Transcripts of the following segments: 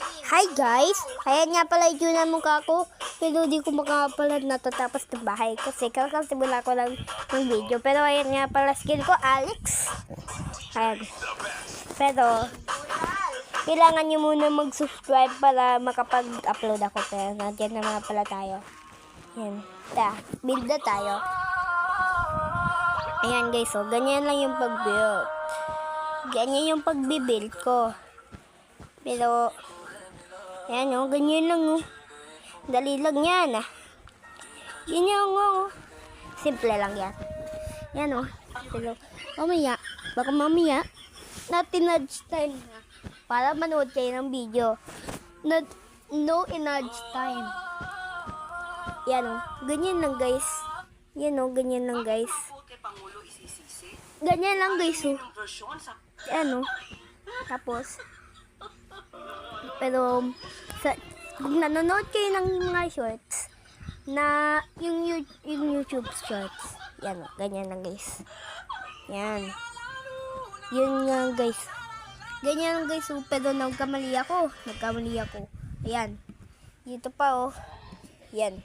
Hi guys! Ayan nga pala yun ang mukha ko. Pero di ko makapala natatapos ng bahay. Kasi kakasimula ko lang ng video. Pero ayan nga pala skill ko, Alex. Ayan. Pero, kailangan nyo muna mag-subscribe para makapag-upload ako. Pero nandiyan na mga pala tayo. Ayan. Build na tayo. Ayan guys, so ganyan lang yung pag-build. Ganyan yung pag-build ko. Pero, ayan o, ganyan lang o. Dali lang yan ah. Ganyan o. Simple lang yan. Yan o. Pero, baka mamaya, natin nudge time na. Para manood kayo ng video. No nudge time. Yan o. Ganyan lang guys. Yan o, ganyan lang guys. Ganyan lang guys o. Yan o. Tapos, pero, kung nanonood kayo ng mga shorts, na yung YouTube shorts, yan o, ganyan lang guys. Yan. Yun nga guys. Ganyan lang guys, pero nagkamali ako. Ayan. Dito pa o. Yan.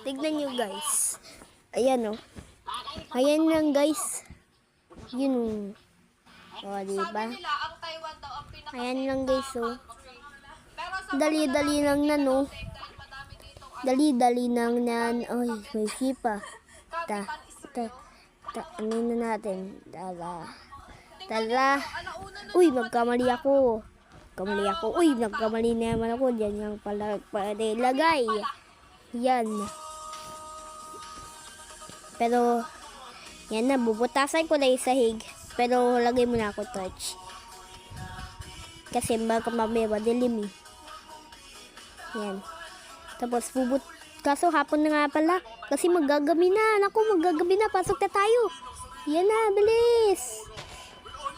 Tignan nyo guys. Ayan o. Ayan lang guys. Yun o. O, diba? Ayan lang guys o. Dali-dali lang nan o. Dali-dali lang nan. Ay, may sipa. Ano na natin? Tala. Uy, nagkamali ako. Uy, nagkamali na naman ako. Diyan yung pala ilagay. Yan. Pero, yan na. Bubutasan ko na yung sahig. Pero, lagay mo na ako torch. Kasi baka mamaya madilim eh. Yan. Tapos, kaso hapon na nga pala. Kasi magagabi na. Naku, magagabi na. Pasok na tayo. Yan na, bilis.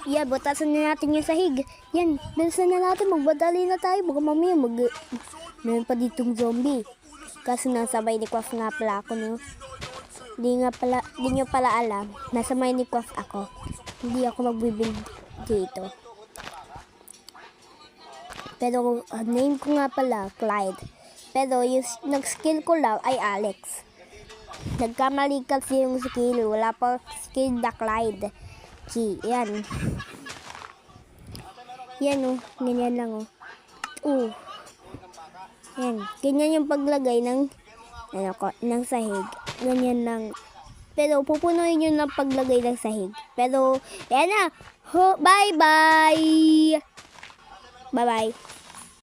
Yan, butasan na natin yung sahig. Yan, bilisan na natin. Magbadali na tayo. Baka mamaya meron pa ditong zombie. Kaso nasabay ni Quaff nga pala ako, no? Di nyo pala alam. Nasa may ni Quaff ako. Hindi ako magbibuild dito. Pero name ko nga pala, Clyde. Pero yung nag-skill ko lang ay Alex. Nagkamali kasi yung skill. Wala pa skill na Clyde. Yan. Yan o. Ganyan lang o. Yan. Ganyan yung paglagay ng sahig. Ganyan lang. Pero pupunuin yun ng paglagay ng sahig. Pero, yan na. Bye-bye. Bye-bye.